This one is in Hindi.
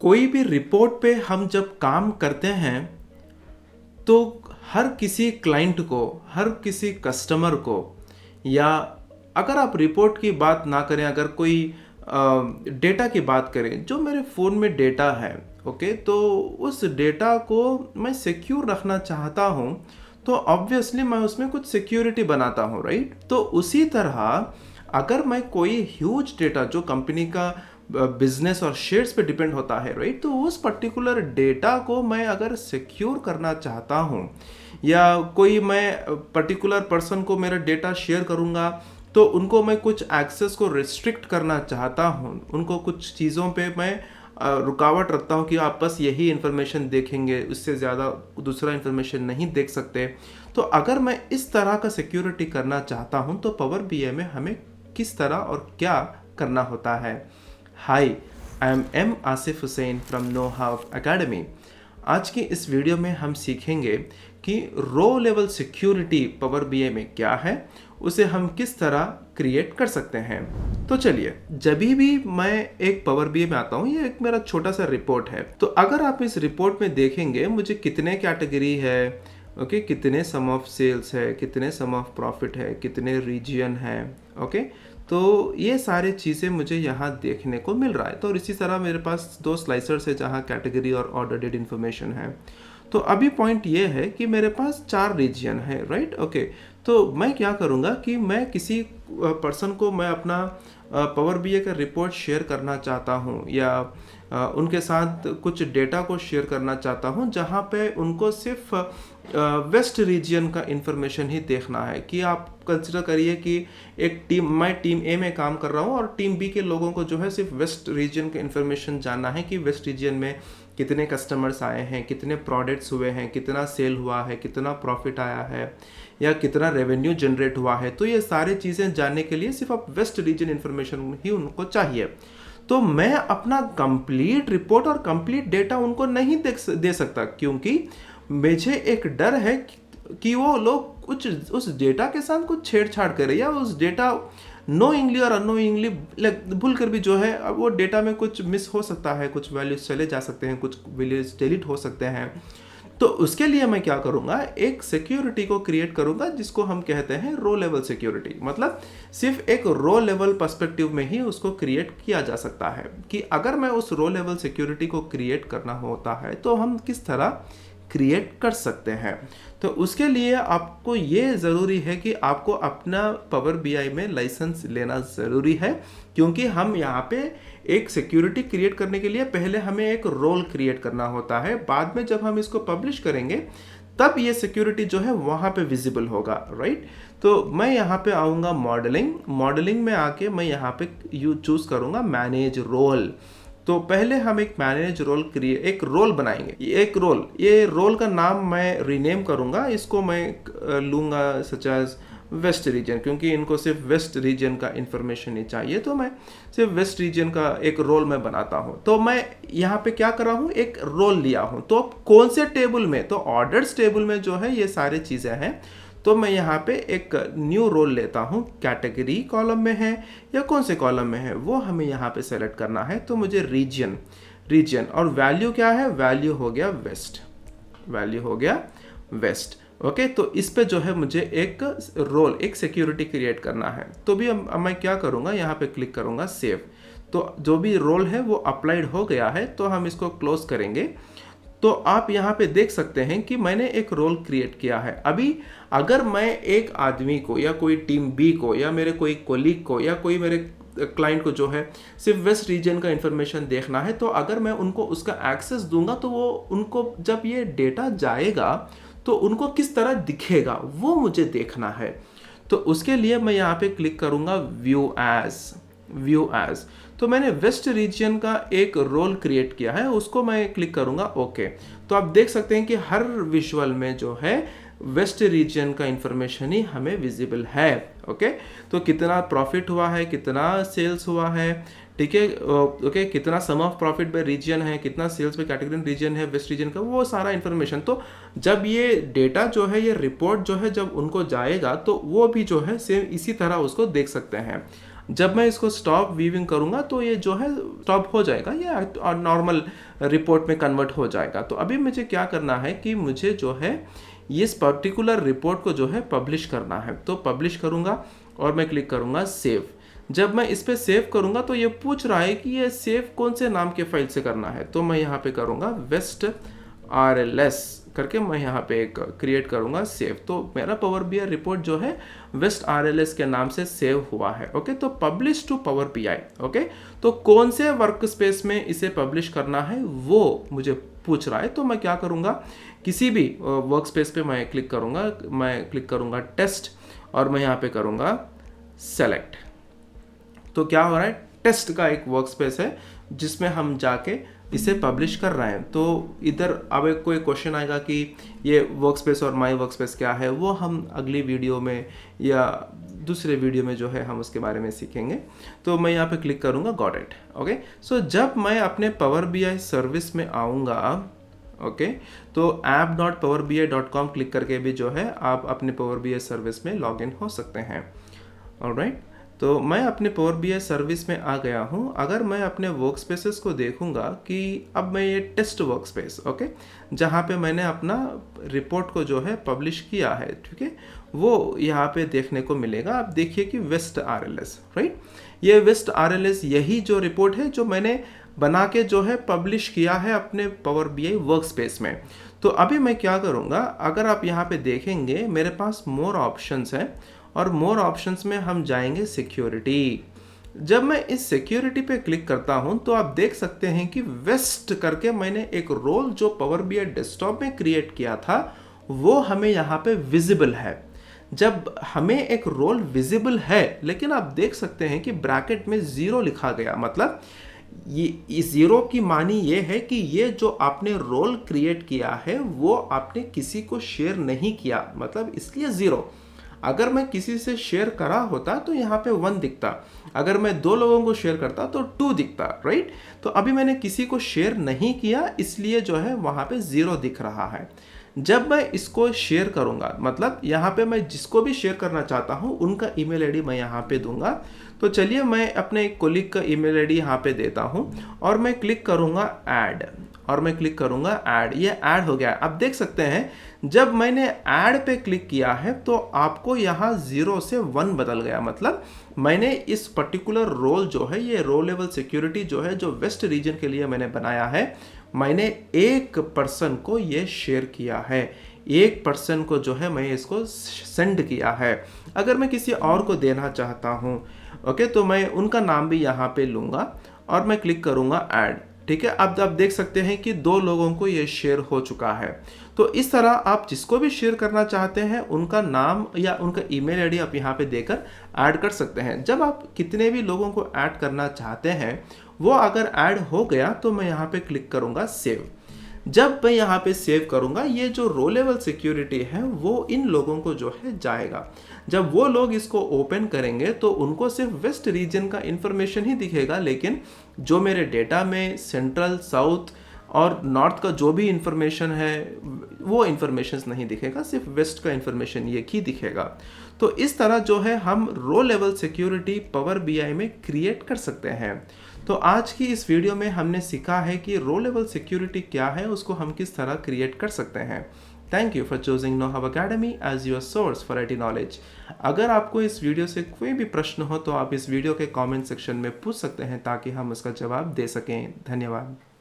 कोई भी रिपोर्ट पे हम जब काम करते हैं तो हर किसी क्लाइंट को, हर किसी कस्टमर को, या अगर आप रिपोर्ट की बात ना करें, अगर कोई डेटा की बात करें, जो मेरे फ़ोन में डेटा है, ओके, तो उस डेटा को मैं सिक्योर रखना चाहता हूँ, तो ऑब्वियसली मैं उसमें कुछ सिक्योरिटी बनाता हूँ, राइट। तो उसी तरह अगर मैं कोई ह्यूज डेटा जो कंपनी का बिजनेस और शेयर्स पे डिपेंड होता है, राइट, तो उस पर्टिकुलर डेटा को मैं अगर सिक्योर करना चाहता हूँ, या कोई मैं पर्टिकुलर पर्सन को मेरा डेटा शेयर करूँगा तो उनको मैं कुछ एक्सेस को रिस्ट्रिक्ट करना चाहता हूँ, उनको कुछ चीज़ों पे मैं रुकावट रखता हूँ कि आप बस यही इन्फॉर्मेशन देखेंगे, उससे ज़्यादा दूसरा इन्फॉर्मेशन नहीं देख सकते। तो अगर मैं इस तरह का सिक्योरिटी करना चाहता हूँ तो पावर बीआई में हमें किस तरह और क्या करना होता है। Hi, I am am Asif Hussain from know how academy. आज की इस वीडियो में हम सीखेंगे कि row level security power BI में क्या है, उसे हम किस तरह क्रिएट कर सकते हैं। तो चलिए, जब भी मैं एक पावर बीआई में आता हूँ, ये एक मेरा छोटा सा रिपोर्ट है, तो अगर आप इस रिपोर्ट में देखेंगे मुझे कितने कैटेगरी है, ओके, कितने सम ऑफ सेल्स है, कितने सम ऑफ प्रॉफिट है, कितने रीजन है, ओके, तो ये सारे चीज़ें मुझे यहाँ देखने को मिल रहा है। तो इसी तरह मेरे पास 2 स्लाइसर्स है जहाँ कैटेगरी और ऑर्डर डेट इन्फॉर्मेशन है। तो अभी पॉइंट ये है कि मेरे पास 4 रीजन है, राइट, ओके। तो मैं क्या करूँगा कि मैं किसी पर्सन को मैं अपना पावर बीआई का रिपोर्ट शेयर करना चाहता हूँ, या उनके साथ कुछ डेटा को शेयर करना चाहता हूँ, जहाँ पे उनको सिर्फ वेस्ट रीजन का इन्फॉर्मेशन ही देखना है। कि आप कंसिडर करिए कि मैं टीम ए में काम कर रहा हूँ और टीम बी के लोगों को जो है सिर्फ वेस्ट रीजन का इन्फॉर्मेशन जानना है कि वेस्ट रीजन में कितने कस्टमर्स आए हैं, कितने प्रोडक्ट्स हुए हैं, कितना सेल हुआ है, कितना प्रॉफिट आया है, या कितना रेवेन्यू जनरेट हुआ है। तो ये सारी चीज़ें जानने के लिए सिर्फ आप वेस्ट रीजन इन्फॉर्मेशन ही उनको चाहिए। तो मैं अपना कंप्लीट रिपोर्ट और कंप्लीट डेटा उनको नहीं दे सकता, क्योंकि मुझे एक डर है कि वो लोग कुछ उस डेटा के साथ कुछ छेड़छाड़ करें, या उस डेटा नोइंगली और अनोइंगली भूल कर भी जो है अब वो डेटा में कुछ मिस हो सकता है, कुछ वैल्यूज चले जा सकते हैं, कुछ वैल्यूज डिलीट हो सकते हैं। तो उसके लिए मैं क्या करूँगा, एक सिक्योरिटी को क्रिएट करूँगा जिसको हम कहते हैं रो लेवल सिक्योरिटी। मतलब सिर्फ एक रो लेवल पर्सपेक्टिव में ही उसको क्रिएट किया जा सकता है। कि अगर मैं उस रो लेवल सिक्योरिटी को क्रिएट करना होता है तो हम किस तरह क्रिएट कर सकते हैं। तो उसके लिए आपको ये ज़रूरी है कि आपको अपना पावर बीआई में लाइसेंस लेना ज़रूरी है, क्योंकि हम यहाँ पे एक सिक्योरिटी क्रिएट करने के लिए पहले हमें एक रोल क्रिएट करना होता है। बाद में जब हम इसको पब्लिश करेंगे तब ये सिक्योरिटी जो है वहाँ पे विजिबल होगा, राइट। तो मैं यहाँ पे आऊँगा मॉडलिंग में आके मैं यहाँ पे चूज़ करूँगा मैनेज रोल। तो पहले हम एक मैनेज रोल एक रोल बनाएंगे। ये रोल का नाम मैं रीनेम करूँगा, इसको मैं लूँगा सच एज वेस्ट रीजन, क्योंकि इनको सिर्फ वेस्ट रीजन का इन्फॉर्मेशन ही चाहिए। तो मैं सिर्फ वेस्ट रीजन का एक रोल मैं बनाता हूँ। तो मैं यहाँ पे क्या कर रहा हूँ, एक रोल लिया हूँ। तो कौन से टेबल में, तो ऑर्डर्स टेबल में जो है ये सारी चीज़ें हैं। तो मैं यहाँ पे एक न्यू रोल लेता हूँ, कैटेगरी कॉलम में है या कौन से कॉलम में है वो हमें यहाँ पे सेलेक्ट करना है। तो मुझे रीजन और वैल्यू क्या है, वैल्यू हो गया वेस्ट, ओके। तो इस पे जो है मुझे एक सिक्योरिटी क्रिएट करना है। तो भी मैं क्या करूँगा, यहाँ पे क्लिक करूँगा सेव। तो जो भी रोल है वो अप्लाइड हो गया है। तो हम इसको क्लोज करेंगे। तो आप यहाँ पे देख सकते हैं कि मैंने एक रोल क्रिएट किया है। अभी अगर मैं एक आदमी को, या कोई टीम बी को, या मेरे कोई कोलीग को, या कोई मेरे क्लाइंट को जो है सिर्फ वेस्ट रीजन का इन्फॉर्मेशन देखना है, तो अगर मैं उनको उसका एक्सेस दूंगा तो वो उनको जब ये डेटा जाएगा तो उनको किस तरह दिखेगा वो मुझे देखना है। तो उसके लिए मैं यहाँ पे क्लिक करूँगा व्यू एज। तो मैंने वेस्ट रीजन का एक रोल क्रिएट किया है, उसको मैं क्लिक करूँगा ओके। तो आप देख सकते हैं कि हर विजुअल में जो है वेस्ट रीजन का इंफॉर्मेशन ही हमें विजिबल है, ओके। तो कितना प्रॉफिट हुआ है, कितना सेल्स हुआ है, ठीक है, ओके, कितना सम ऑफ प्रॉफिट बाय रीजन है, कितना सेल्स बाय कैटेगरी रीजन है वेस्ट रीजन का, वो सारा इन्फॉर्मेशन। तो जब ये डेटा जो है, ये रिपोर्ट जो है, जब उनको जाएगा तो वो भी जो है सेम इसी तरह उसको देख सकते हैं। जब मैं इसको स्टॉप व्यूइंग करूँगा तो ये जो है स्टॉप हो जाएगा, ये नॉर्मल रिपोर्ट में कन्वर्ट हो जाएगा। तो अभी मुझे क्या करना है कि मुझे जो है इस पर्टिकुलर रिपोर्ट को जो है पब्लिश करना है। तो पब्लिश करूँगा और मैं क्लिक करूँगा सेव। जब मैं इस पर सेव करूँगा तो ये पूछ रहा है कि ये सेव कौन से नाम के फाइल से करना है। तो मैं यहाँ पे करूँगा वेस्ट RLS करके मैं यहाँ पे एक क्रिएट करूँगा सेव। तो मेरा पावर BI रिपोर्ट जो है वेस्ट RLS के नाम से सेव हुआ है। ओके, तो publish to power BI। Okay, तो कौन से वर्क स्पेस में इसे पब्लिश करना है वो मुझे पूछ रहा है। तो मैं क्या करूँगा, किसी भी वर्क स्पेस पे मैं क्लिक करूँगा टेस्ट और मैं यहाँ पे करूँगा सेलेक्ट। तो क्या हो रहा है, टेस्ट का एक वर्क स्पेस है जिसमें हम जाके इसे पब्लिश कर रहे हैं। तो इधर अब एक कोई क्वेश्चन आएगा कि ये वर्क स्पेस और माई वर्क स्पेस क्या है, वो हम अगली वीडियो में या दूसरे वीडियो में जो है हम उसके बारे में सीखेंगे। तो मैं यहाँ पे क्लिक करूँगा गॉट इट। ओके, सो जब मैं अपने पावर BI सर्विस में आऊँगा, ओके, तो app.powerbi.com क्लिक करके भी जो है आप अपने पावर BI सर्विस में लॉग इन हो सकते हैं। ऑलराइट, तो मैं अपने पावर BI सर्विस में आ गया हूँ। अगर मैं अपने वर्क स्पेसेस को देखूँगा कि अब मैं ये टेस्ट वर्क स्पेस, ओके, जहाँ पे मैंने अपना रिपोर्ट को जो है पब्लिश किया है, ठीक है, वो यहाँ पे देखने को मिलेगा। आप देखिए कि वेस्ट RLS, राइट, ये वेस्ट RLS यही जो रिपोर्ट है जो मैंने बना के जो है पब्लिश किया है अपने पावर BI वर्क स्पेस में। तो अभी मैं क्या करूँगा, अगर आप यहाँ पे देखेंगे मेरे पास मोर ऑप्शंस है और मोर ऑप्शंस में हम जाएंगे सिक्योरिटी। जब मैं इस सिक्योरिटी पे क्लिक करता हूं तो आप देख सकते हैं कि वेस्ट करके मैंने एक रोल जो पावर BI डेस्कटॉप में क्रिएट किया था वो हमें यहाँ पे विजिबल है। जब हमें एक रोल विजिबल है, लेकिन आप देख सकते हैं कि ब्रैकेट में 0 लिखा गया, मतलब ये 0 की मानी ये है कि ये जो आपने रोल क्रिएट किया है वो आपने किसी को शेयर नहीं किया, मतलब इसलिए 0। अगर मैं किसी से शेयर करा होता तो यहाँ पे 1 दिखता, अगर मैं 2 लोगों को शेयर करता तो 2 दिखता, राइट। तो अभी मैंने किसी को शेयर नहीं किया इसलिए जो है वहाँ पे 0 दिख रहा है। जब मैं इसको शेयर करूँगा, मतलब यहाँ पे मैं जिसको भी शेयर करना चाहता हूँ उनका ईमेल आईडी मैं यहाँ पे दूंगा। तो चलिए मैं अपने एक कोलीग का ईमेल आईडी यहाँ पे देता हूँ और मैं क्लिक करूँगा ऐड, और मैं क्लिक करूँगा ऐड। ये ऐड हो गया। अब देख सकते हैं जब मैंने ऐड पे क्लिक किया है तो आपको यहाँ 0 से 1 बदल गया, मतलब मैंने इस पर्टिकुलर रोल जो है, ये रो लेवल सिक्योरिटी जो है, जो वेस्ट रीजन के लिए मैंने बनाया है, मैंने एक पर्सन को ये शेयर किया है, एक पर्सन को जो है मैं इसको सेंड किया है। अगर मैं किसी और को देना चाहता हूँ, ओके, तो मैं उनका नाम भी यहाँ पे लूँगा और मैं क्लिक करूँगा ऐड, ठीक है। अब आप देख सकते हैं कि 2 लोगों को ये शेयर हो चुका है। तो इस तरह आप जिसको भी शेयर करना चाहते हैं उनका नाम या उनका ईमेल आईडी आप यहाँ पे देकर ऐड कर सकते हैं। जब आप कितने भी लोगों को ऐड करना चाहते हैं वो अगर ऐड हो गया तो मैं यहाँ पे क्लिक करूँगा सेव। जब मैं यहाँ पे सेव करूँगा ये जो रो लेवल सिक्योरिटी है वो इन लोगों को जो है जाएगा। जब वो लोग इसको ओपन करेंगे तो उनको सिर्फ वेस्ट रीजन का इंफॉर्मेशन ही दिखेगा, लेकिन जो मेरे डेटा में सेंट्रल, साउथ और नॉर्थ का जो भी इंफॉर्मेशन है वो इंफॉर्मेशन नहीं दिखेगा, सिर्फ वेस्ट का इंफॉर्मेशन ये ही दिखेगा। तो इस तरह जो है हम रो लेवल सिक्योरिटी पावर BI में क्रिएट कर सकते हैं। तो आज की इस वीडियो में हमने सीखा है कि रो लेवल सिक्योरिटी क्या है, उसको हम किस तरह क्रिएट कर सकते हैं। Thank you for choosing NoHub Academy as your source for IT knowledge. अगर आपको इस वीडियो से कोई भी प्रश्न हो तो आप इस वीडियो के कमेंट सेक्शन में पूछ सकते हैं ताकि हम उसका जवाब दे सकें। धन्यवाद।